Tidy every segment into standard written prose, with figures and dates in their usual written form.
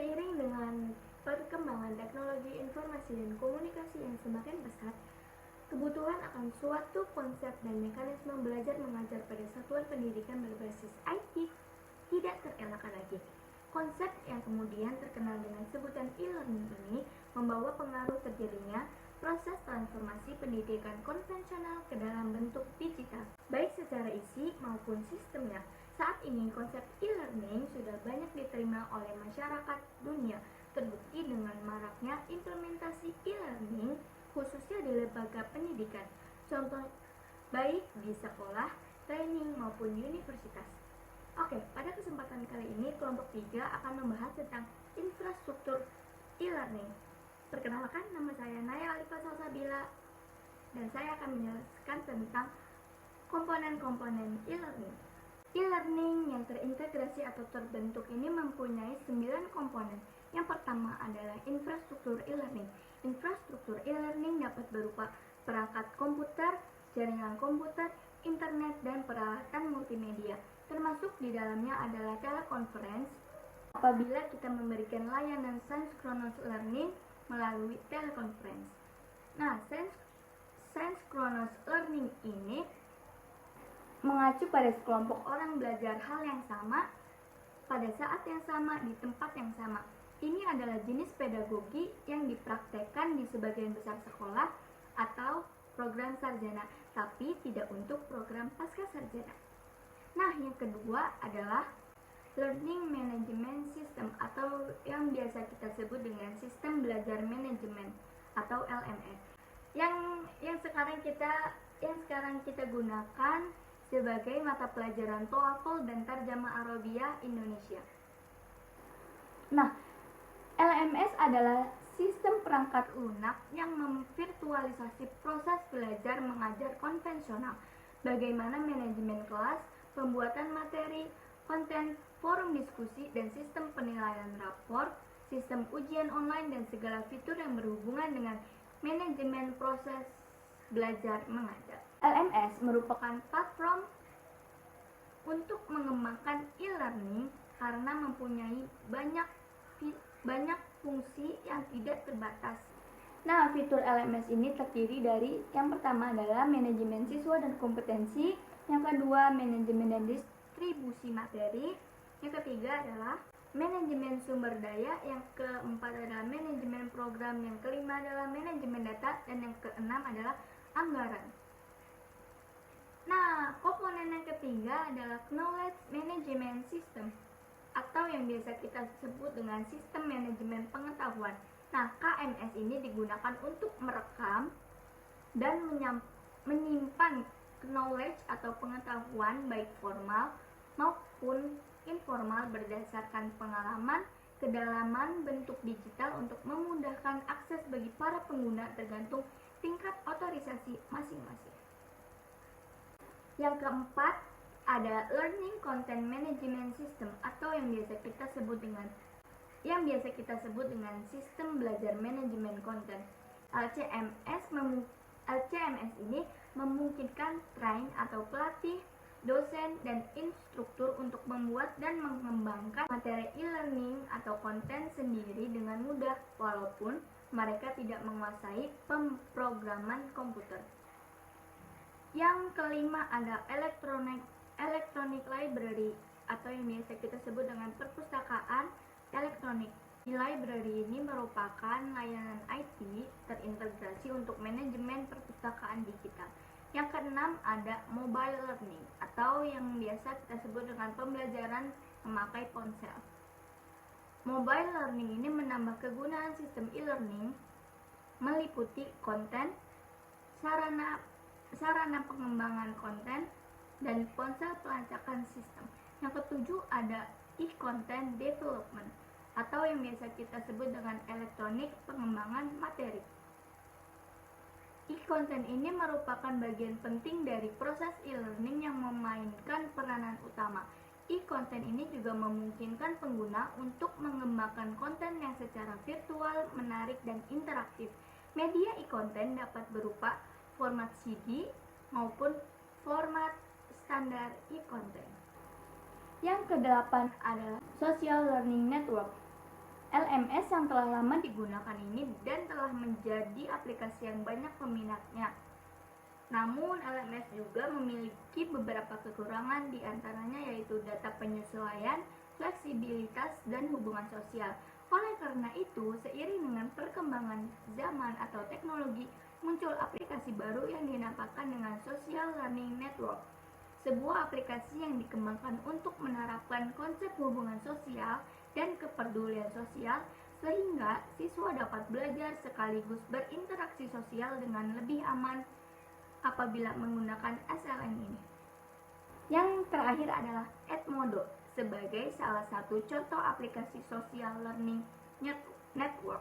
Seiring dengan perkembangan teknologi informasi dan komunikasi yang semakin pesat, kebutuhan akan suatu konsep dan mekanisme belajar mengajar pada satuan pendidikan berbasis IT tidak terelakkan lagi. Konsep yang kemudian terkenal dengan sebutan e-learning ini membawa pengaruh terjadinya proses transformasi pendidikan konvensional ke dalam bentuk digital, baik secara isi maupun sistemnya. Saat ini konsep e-learning sudah banyak diterima oleh masyarakat dunia, terbukti dengan maraknya implementasi e-learning khususnya di lembaga pendidikan, contoh baik di sekolah, training maupun universitas. Oke, pada kesempatan kali ini kelompok 3 akan membahas tentang infrastruktur e-learning. Perkenalkan, nama saya Naya Alifa Salsabila dan saya akan menjelaskan tentang komponen-komponen e-learning. E-learning yang terintegrasi atau terbentuk ini mempunyai 9 komponen. Yang pertama adalah infrastruktur e-learning. Infrastruktur e-learning dapat berupa perangkat komputer, jaringan komputer, internet, dan peralatan multimedia. Termasuk di dalamnya adalah teleconference apabila kita memberikan layanan synchronous learning melalui teleconference. Nah, synchronous learning ini mengacu pada sekelompok orang belajar hal yang sama pada saat yang sama di tempat yang sama. Ini adalah jenis pedagogi yang dipraktekkan di sebagian besar sekolah atau program sarjana, tapi tidak untuk program pasca sarjana. Nah, yang kedua adalah Learning Management System atau yang biasa kita sebut dengan Sistem Belajar Manajemen atau LMS. Yang sekarang kita gunakan sebagai mata pelajaran TOEFL dan Tarjamah Arabiyah Indonesia. Nah, LMS adalah sistem perangkat lunak yang memvirtualisasi proses belajar mengajar konvensional, bagaimana manajemen kelas, pembuatan materi, konten, forum diskusi, dan sistem penilaian rapor, sistem ujian online, dan segala fitur yang berhubungan dengan manajemen proses belajar mengajar. LMS merupakan platform untuk mengembangkan e-learning karena mempunyai banyak fungsi yang tidak terbatas. Nah, fitur LMS ini terdiri dari yang pertama adalah manajemen siswa dan kompetensi, yang kedua manajemen dan distribusi materi, yang ketiga adalah manajemen sumber daya, yang keempat adalah manajemen program, yang kelima adalah manajemen data, dan yang keenam adalah anggaran. Nah, komponen yang ketiga adalah Knowledge Management System atau yang biasa kita sebut dengan Sistem Manajemen Pengetahuan. Nah, KMS ini digunakan untuk merekam dan menyimpan knowledge atau pengetahuan baik formal maupun informal berdasarkan pengalaman, kedalaman bentuk digital untuk memudahkan akses bagi para pengguna tergantung tingkat otorisasi masing-masing. Yang keempat ada Learning Content Management System atau yang biasa kita sebut dengan Sistem Belajar Manajemen Konten. LCMS ini memungkinkan train atau pelatih, dosen, dan instruktur untuk membuat dan mengembangkan materi e-learning atau konten sendiri dengan mudah walaupun mereka tidak menguasai pemrograman komputer. Yang kelima ada Electronic Library atau yang biasa kita sebut dengan perpustakaan elektronik. Library ini merupakan layanan IT terintegrasi untuk manajemen perpustakaan digital. Yang keenam ada Mobile Learning atau yang biasa kita sebut dengan pembelajaran memakai ponsel. Mobile Learning ini menambah kegunaan sistem e-learning meliputi konten, sarana pengembangan konten, dan ponsel pelacakan sistem. Yang ketujuh ada e-content development atau yang biasa kita sebut dengan elektronik pengembangan materi. E-content ini merupakan bagian penting dari proses e-learning yang memainkan peranan utama. E-content ini juga memungkinkan pengguna untuk mengembangkan konten yang secara virtual, menarik, dan interaktif. Media e-content dapat berupa format CD maupun format standar e-content. Yang kedelapan adalah Social Learning Network. LMS yang telah lama digunakan ini dan telah menjadi aplikasi yang banyak peminatnya. Namun LMS juga memiliki beberapa kekurangan, diantaranya yaitu data penyesuaian, fleksibilitas, dan hubungan sosial. Oleh karena itu, seiring dengan perkembangan zaman atau teknologi, muncul aplikasi baru yang dinamakan dengan Social Learning Network. Sebuah aplikasi yang dikembangkan untuk menerapkan konsep hubungan sosial dan kepedulian sosial sehingga siswa dapat belajar sekaligus berinteraksi sosial dengan lebih aman apabila menggunakan SLN ini. Yang terakhir adalah Edmodo sebagai salah satu contoh aplikasi social learning network.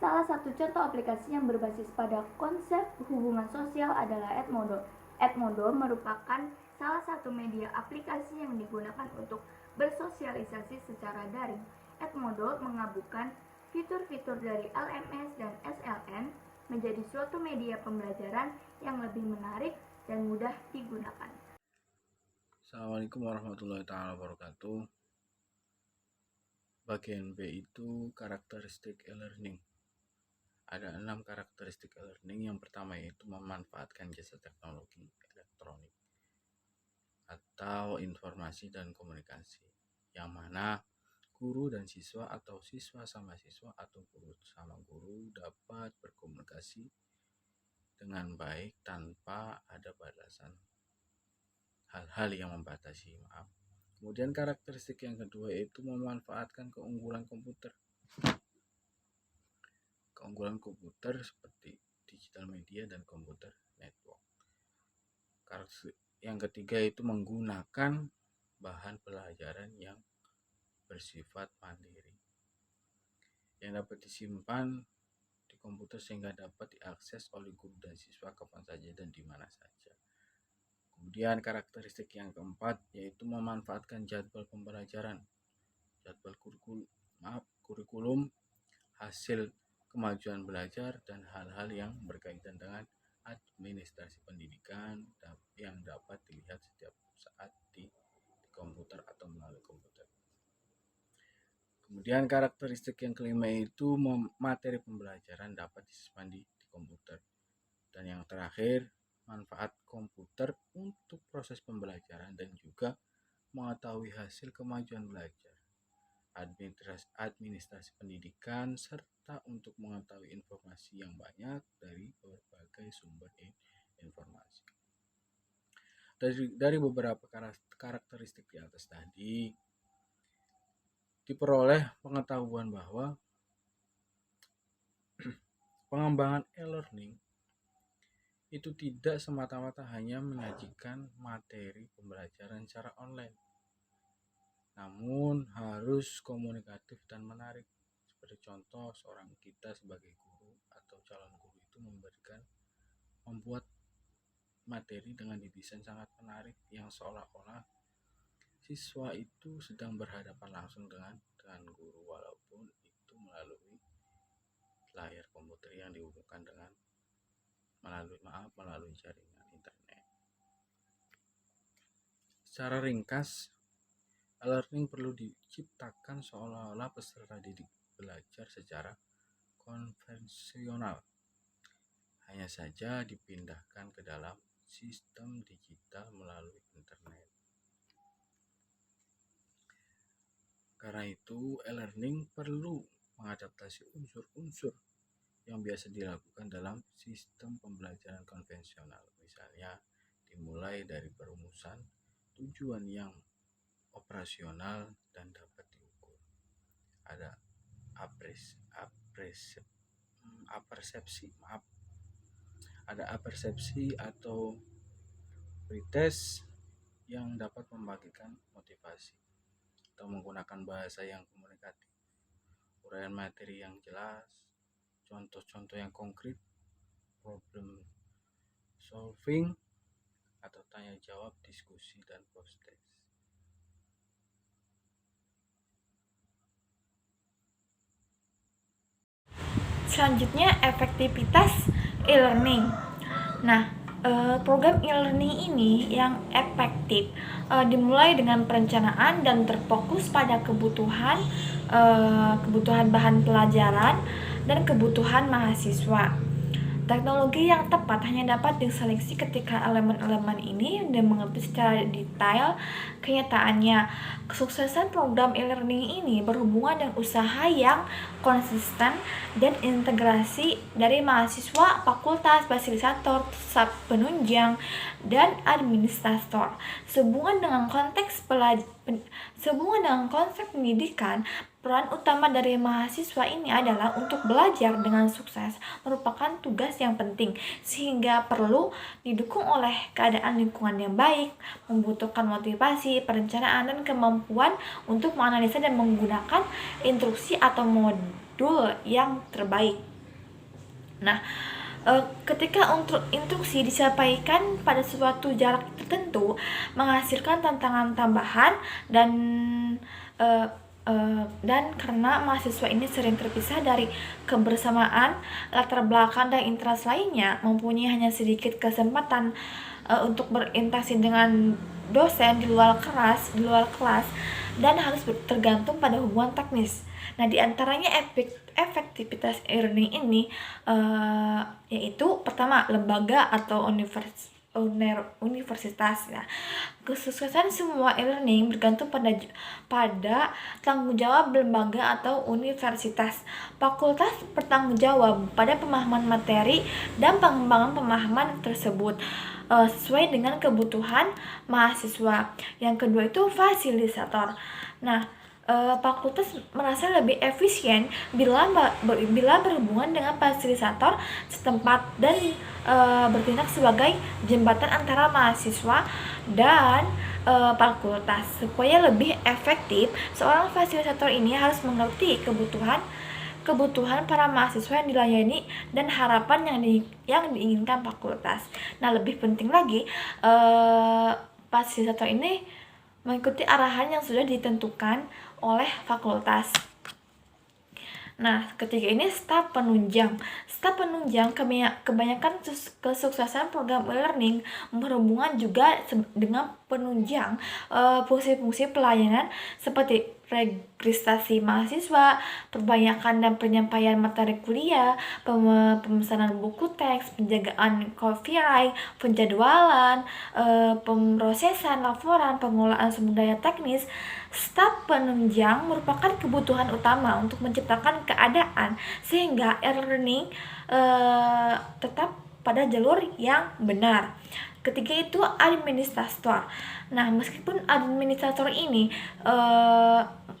Salah satu contoh aplikasi yang berbasis pada konsep hubungan sosial adalah Edmodo. Edmodo merupakan salah satu media aplikasi yang digunakan untuk bersosialisasi secara daring. Edmodo menggabungkan fitur-fitur dari LMS dan SLN menjadi suatu media pembelajaran yang lebih menarik dan mudah digunakan. Assalamualaikum warahmatullahi wabarakatuh. Bagian B itu karakteristik e-learning. Ada 6 karakteristik e-learning. Yang pertama yaitu memanfaatkan jasa teknologi elektronik atau informasi dan komunikasi, yang mana guru dan siswa atau siswa sama siswa atau guru sama guru dapat berkomunikasi dengan baik tanpa ada batasan hal-hal yang membatasi. Kemudian karakteristik yang kedua yaitu memanfaatkan keunggulan komputer. Keunggulan komputer seperti digital media dan komputer network. Karakteristik yang ketiga itu menggunakan bahan pelajaran yang bersifat mandiri, yang dapat disimpan di komputer sehingga dapat diakses oleh guru dan siswa kapan saja dan di mana saja. Kemudian karakteristik yang keempat yaitu memanfaatkan jadwal pembelajaran, jadwal kurikulum, hasil kemajuan belajar, dan hal-hal yang berkaitan dengan administrasi pendidikan yang dapat dilihat setiap saat di komputer atau melalui komputer. Kemudian karakteristik yang kelima itu materi pembelajaran dapat disimpan di komputer. Dan yang terakhir, manfaat komputer untuk proses pembelajaran dan juga mengetahui hasil kemajuan belajar, administrasi pendidikan, serta untuk mengetahui informasi yang banyak dari berbagai sumber informasi. Dari beberapa karakteristik di atas tadi, diperoleh pengetahuan bahwa pengembangan e-learning itu tidak semata-mata hanya menyajikan materi pembelajaran secara online, namun harus komunikatif dan menarik. Seperti contoh, seorang kita sebagai guru atau calon guru itu membuat materi dengan didesain sangat menarik yang seolah-olah siswa itu sedang berhadapan langsung dengan guru, walaupun itu melalui layar komputer yang dihubungkan dengan melalui jaringan internet. Secara ringkas, e-learning perlu diciptakan seolah-olah peserta didik belajar secara konvensional, hanya saja dipindahkan ke dalam sistem digital melalui internet. Karena itu, e-learning perlu mengadaptasi unsur-unsur yang biasa dilakukan dalam sistem pembelajaran konvensional. Misalnya, dimulai dari perumusan, tujuan yang operasional dan dapat diukur. Ada apersepsi atau pretest yang dapat membagikan motivasi atau menggunakan bahasa yang komunikatif, uraian materi yang jelas, contoh-contoh yang konkret, problem solving, atau tanya jawab, diskusi, dan post-test. Selanjutnya, efektivitas e-learning. Nah, program e-learning ini yang efektif dimulai dengan perencanaan dan terfokus pada kebutuhan kebutuhan bahan pelajaran, dan kebutuhan mahasiswa. Teknologi yang tepat hanya dapat diseleksi ketika elemen-elemen ini dan mengerti secara detail kenyataannya. Kesuksesan program e-learning ini berhubungan dengan usaha yang konsisten dan integrasi dari mahasiswa, fakultas, fasilitator, staf penunjang, dan administrator. Sehubungan dengan konsep pendidikan, peran utama dari mahasiswa ini adalah untuk belajar dengan sukses merupakan tugas yang penting, sehingga perlu didukung oleh keadaan lingkungan yang baik, membutuhkan motivasi, perencanaan, dan kemampuan untuk menganalisa dan menggunakan instruksi atau modul yang terbaik. Nah, ketika instruksi disampaikan pada suatu jarak tertentu, menghasilkan tantangan tambahan dan karena mahasiswa ini sering terpisah dari kebersamaan, latar belakang, dan interest lainnya, mempunyai hanya sedikit kesempatan untuk berinteraksi dengan dosen di luar kelas, dan harus tergantung pada hubungan teknis. Nah, diantaranya efektivitas e-learning ini yaitu pertama, lembaga atau universitas. Nah, kesuksesan semua e-learning bergantung pada tanggung jawab lembaga atau universitas. Fakultas bertanggung jawab pada pemahaman materi dan pengembangan pemahaman tersebut sesuai dengan kebutuhan mahasiswa. Yang kedua itu fasilitator. Nah, fakultas merasa lebih efisien bila berhubungan dengan fasilitator setempat dan bertindak sebagai jembatan antara mahasiswa dan fakultas. Supaya lebih efektif, seorang fasilitator ini harus mengerti kebutuhan para mahasiswa yang dilayani dan harapan yang diinginkan fakultas. Nah, lebih penting lagi, fasilitator ini mengikuti arahan yang sudah ditentukan oleh fakultas. Nah, ketiga ini staf penunjang. Staf penunjang kebanyakan kesuksesan program e-learning berhubungan juga dengan penunjang fungsi-fungsi pelayanan seperti registrasi mahasiswa, perbaikan dan penyampaian materi kuliah, pemesanan buku teks, penjagaan copyright, penjadwalan, pemrosesan laporan, pengelolaan sumber daya teknis. Staf penunjang merupakan kebutuhan utama untuk menciptakan keadaan sehingga e-learning tetap pada jalur yang benar. Ketiga itu administrator. Nah, meskipun administrator ini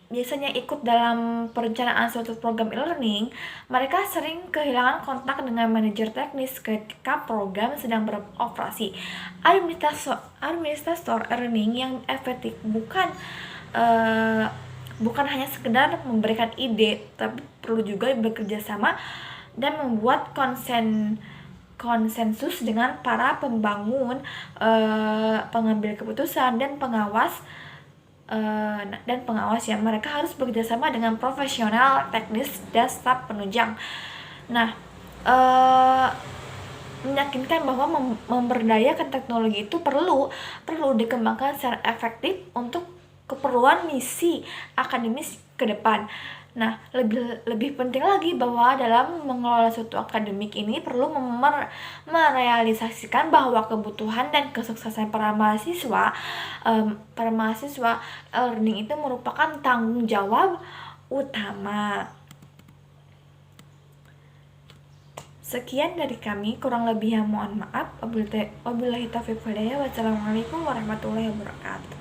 biasanya ikut dalam perencanaan suatu program e-learning, mereka sering kehilangan kontak dengan manajer teknis ketika program sedang beroperasi. Administrator e-learning yang efektif bukan hanya sekedar memberikan ide, tapi perlu juga bekerja sama dan membuat konsensus dengan para pembangun, pengambil keputusan, dan pengawas ya. Mereka harus bekerjasama dengan profesional teknis dan staf penunjang. Nah, meyakinkan bahwa memberdayakan teknologi itu perlu dikembangkan secara efektif untuk keperluan misi akademis ke depan. Nah, lebih penting lagi bahwa dalam mengelola suatu akademik ini perlu merealisasikan bahwa kebutuhan dan kesuksesan para mahasiswa learning itu merupakan tanggung jawab utama. Sekian dari kami, kurang lebihnya mohon maaf. Wabillahi taufiq wal hidayah. Wassalamualaikum warahmatullahi wabarakatuh.